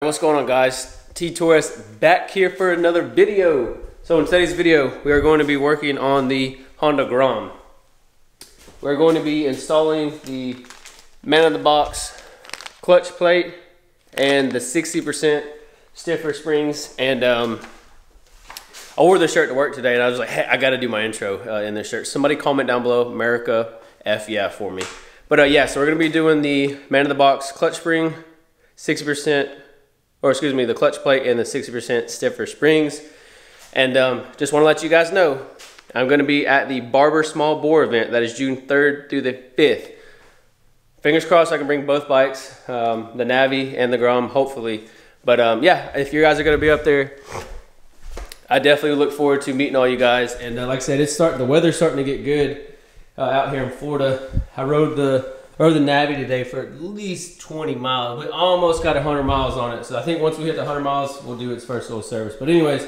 What's going on, guys? T Torres back here for another video. So in today's video we are going to be working on the Honda Grom. We're going to be installing the man-in-the-box clutch plate and the 60% stiffer springs. And I wore this shirt to work today and I was like, hey, I got to do my intro in this shirt. Somebody comment down below America FL for me. But yeah, so we're going to be doing the man-in-the-box clutch spring, 60%, or excuse me, the clutch plate and the 60% stiffer springs. And just want to let you guys know, I'm going to be at the Barber Small Bore event. That is June 3rd through the 5th. Fingers crossed I can bring both bikes, the Navi and the Grom, hopefully. But yeah, if you guys are going to be up there, I definitely look forward to meeting all you guys. And like I said, the weather's starting to get good out here in Florida. I rode the Navi today for at least 20 miles. We almost got 100 miles on it. So I think once we hit the 100 miles, we'll do its first little service. But anyways,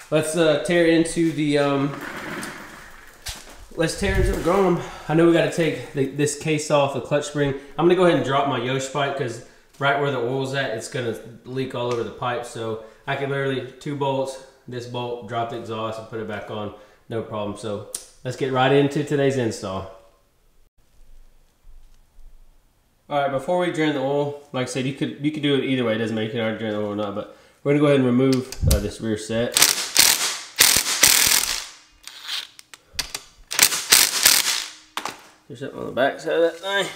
let's tear into the Grom. I know we got to take this case off, the clutch spring. I'm gonna go ahead and drop my Yosh pipe because right where the oil's at, it's gonna leak all over the pipe. So I can literally 2 bolts, this bolt, drop the exhaust and put it back on, no problem. So let's get right into today's install. All right, before we drain the oil, like I said, you could do it either way. It doesn't matter, you can either drain the oil or not, but we're gonna go ahead and remove this rear set. There's something on the back side of that thing.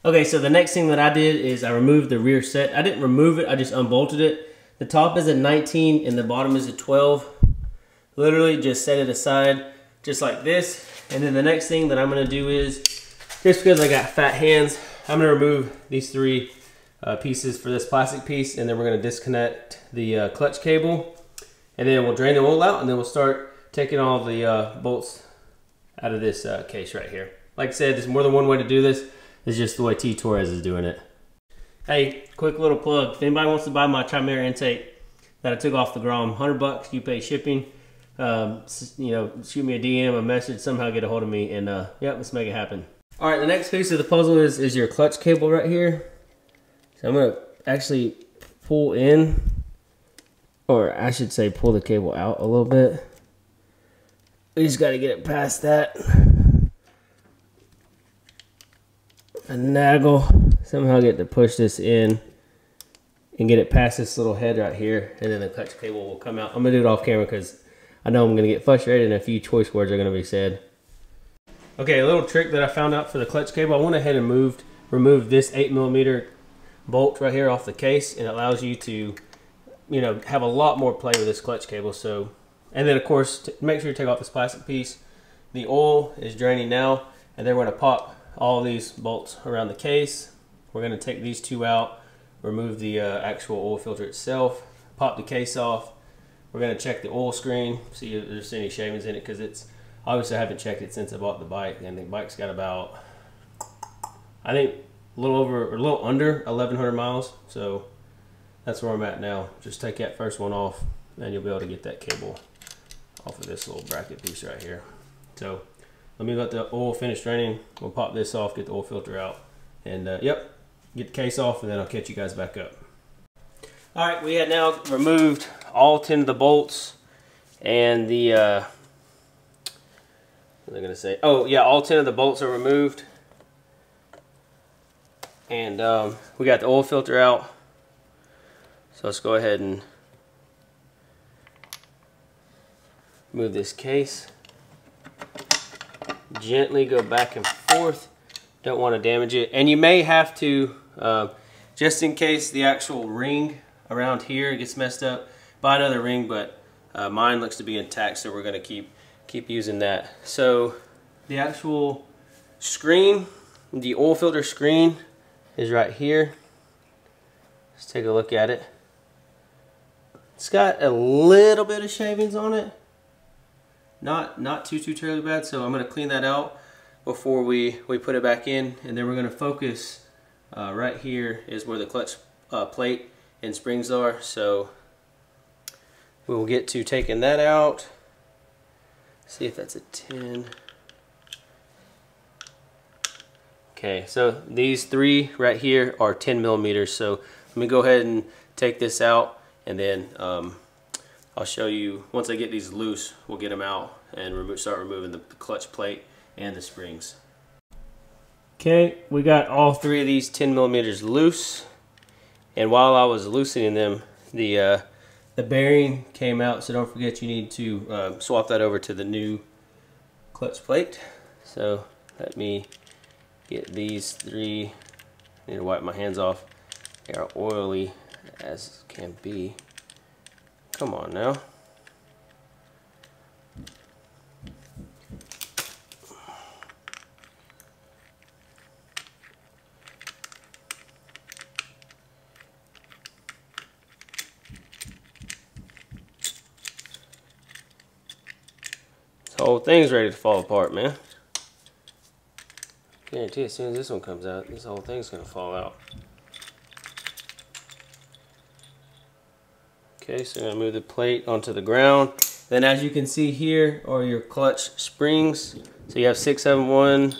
Okay, so the next thing that I did is I removed the rear set. I didn't remove it, I just unbolted it. The top is a 19 and the bottom is a 12. Literally just set it aside, just like this. And then the next thing that I'm gonna do is, just because I got fat hands, I'm gonna remove these 3 pieces for this plastic piece, and then we're gonna disconnect the clutch cable, and then we'll drain the oil out, and then we'll start taking all the bolts out of this case right here. Like I said, there's more than one way to do this. It's just the way T Torres is doing it. Hey, quick little plug. If anybody wants to buy my Chimera intake that I took off the Grom, 100 bucks, you pay shipping. You know, shoot me a DM, a message, somehow get a hold of me, and yeah, let's make it happen. All right, the next piece of the puzzle is your clutch cable right here. So I'm gonna actually pull in, or I should say pull the cable out a little bit. We just gotta get it past that. Finagle, somehow get to push this in and get it past this little head right here, and then the clutch cable will come out. I'm gonna do it off camera because I know I'm gonna get frustrated and a few choice words are gonna be said. Okay, a little trick that I found out for the clutch cable, I went ahead and removed this 8mm bolt right here off the case, and it allows you to, you know, have a lot more play with this clutch cable. So, and then of course, make sure you take off this plastic piece. The oil is draining now, and then we're gonna pop all these bolts around the case. We're gonna take these 2 out, remove the actual oil filter itself, pop the case off. We're gonna check the oil screen, see if there's any shavings in it, because it's, obviously I haven't checked it since I bought the bike, and the bike's got about, I think, a little over, or a little under 1,100 miles. So that's where I'm at now. Just take that first one off, and you'll be able to get that cable off of this little bracket piece right here. So let me let the oil finish draining. We'll pop this off, get the oil filter out, and yep, get the case off, and then I'll catch you guys back up. All right, we have now removed all 10 of the bolts and the what was I gonna say? Oh yeah, all 10 of the bolts are removed, and we got the oil filter out. So let's go ahead and move this case. Gently go back and forth. Don't want to damage it, and you may have to, just in case the actual ring around here gets messed up, buy another ring. But mine looks to be intact, so we're gonna keep using that. So the actual screen, the oil filter screen, is right here. Let's take a look at it. It's got a little bit of shavings on it, not too terribly bad. So I'm gonna clean that out before we put it back in, and then we're gonna focus right here is where the clutch plate and springs are. So we will get to taking that out. See if that's a 10. Okay, so these 3 right here are 10 millimeters. So let me go ahead and take this out, and then I'll show you, once I get these loose, we'll get them out and start removing the clutch plate and the springs. Okay, we got all three of these 10 millimeters loose, and while I was loosening them, the bearing came out, so don't forget you need to swap that over to the new clutch plate. So let me get these three. I need to wipe my hands off. They are oily as can be. Come on now. This whole thing's ready to fall apart, man. Guarantee as soon as this one comes out, this whole thing's gonna fall out. Okay, so I'm gonna move the plate onto the ground. Then as you can see here are your clutch springs. So you have 6 of them, 1,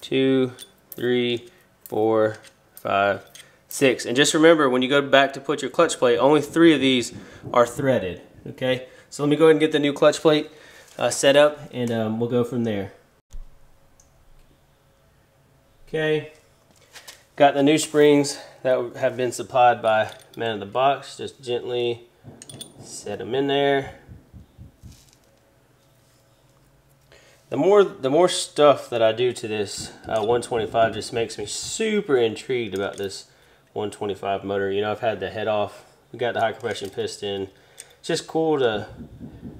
2, 3, 4, 5, 6. And just remember, when you go back to put your clutch plate, only 3 of these are threaded, okay? So let me go ahead and get the new clutch plate set up, and we'll go from there. Okay, got the new springs that have been supplied by MNNTHBX. Just gently set them in there. The more stuff that I do to this 125 just makes me super intrigued about this 125 motor. You know, I've had the head off. We got the high compression piston. It's just cool to,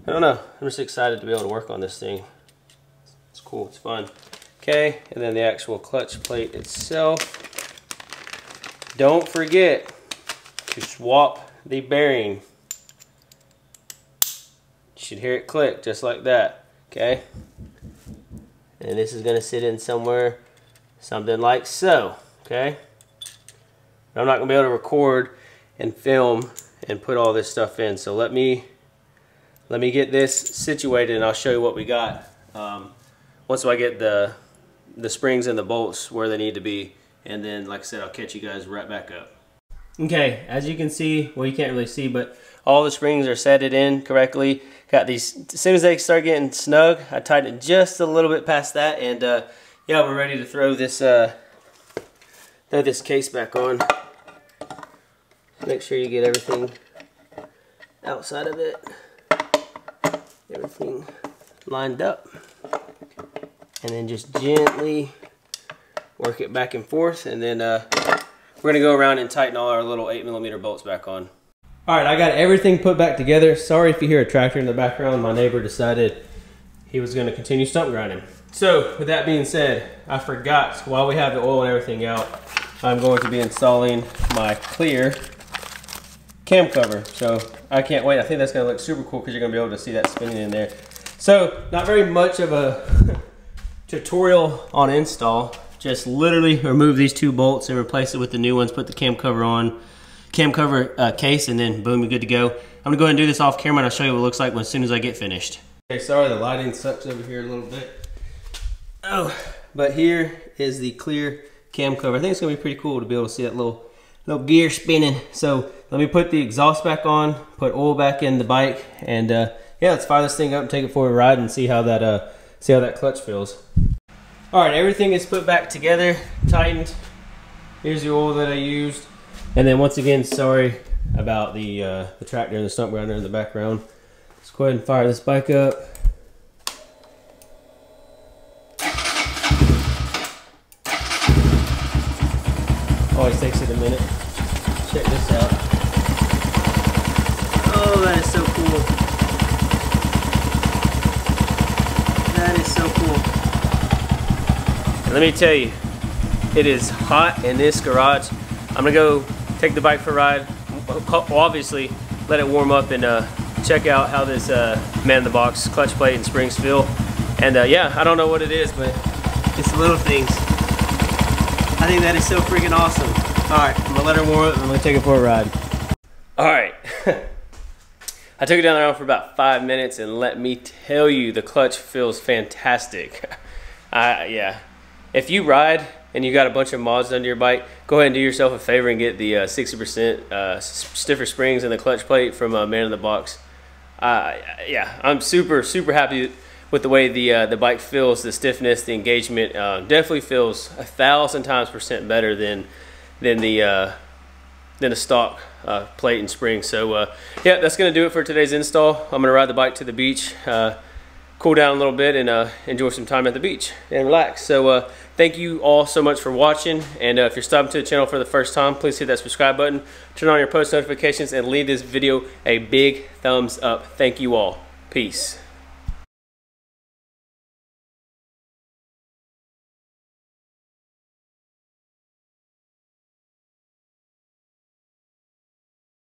I don't know, I'm just excited to be able to work on this thing. It's cool, it's fun. Okay, and then the actual clutch plate itself. Don't forget to swap the bearing. You should hear it click just like that, okay? And this is gonna sit in somewhere, something like so, okay? I'm not gonna be able to record and film and put all this stuff in, so let me get this situated and I'll show you what we got. Once I get the springs and the bolts where they need to be, and then like I said, I'll catch you guys right back up. Okay, as you can see, well, you can't really see, but all the springs are set in correctly. Got these, as soon as they start getting snug, I tighten it just a little bit past that, and yeah, we're ready to throw this case back on. Make sure you get everything outside of it, everything lined up. And then just gently work it back and forth, and then we're gonna go around and tighten all our little 8mm bolts back on. All right, I got everything put back together. Sorry if you hear a tractor in the background. My neighbor decided he was gonna continue stump grinding. So with that being said, I forgot, while we have the oil and everything out, I'm going to be installing my clear cam cover. So I can't wait. I think that's gonna look super cool because you're gonna be able to see that spinning in there. So not very much of a tutorial on install. Just literally remove these 2 bolts and replace it with the new ones, put the cam cover on, case, and then boom, you're good to go. I'm gonna go ahead and do this off camera and I'll show you what it looks like as soon as I get finished. Okay, sorry the lighting sucks over here a little bit. Oh, but here is the clear cam cover. I think it's gonna be pretty cool to be able to see that little gear spinning. So let me put the exhaust back on, put oil back in the bike, and yeah, let's fire this thing up and take it for a ride and see how that clutch feels. All right, everything is put back together, tightened. Here's the oil that I used. And then once again, sorry about the tractor and the stump grinder in the background. Let's go ahead and fire this bike up. Always takes it a minute. Check this out. Oh, that is so cool. That is so cool. And let me tell you, it is hot in this garage. I'm gonna go take the bike for a ride. Obviously, let it warm up and check out how this MNNTHBX clutch plate and springs feel. And yeah, I don't know what it is, but it's the little things. I think that is so freaking awesome. All right, I'm gonna let her warm up and I'm gonna take it for a ride. All right, I took it down the road for about 5 minutes, and let me tell you, the clutch feels fantastic. Yeah. If you ride and you got a bunch of mods under your bike, go ahead and do yourself a favor and get the 60% stiffer springs in the clutch plate from MNNTHBX. Yeah, I'm super happy with the way the bike feels, the stiffness, the engagement. Definitely feels 1,000 times % better than the stock plate and spring. So yeah, that's gonna do it for today's install. I'm gonna ride the bike to the beach, cool down a little bit, and enjoy some time at the beach and relax. So thank you all so much for watching, and if you're stopping to the channel for the first time, please hit that subscribe button, turn on your post notifications, and leave this video a big thumbs up. Thank you all. Peace.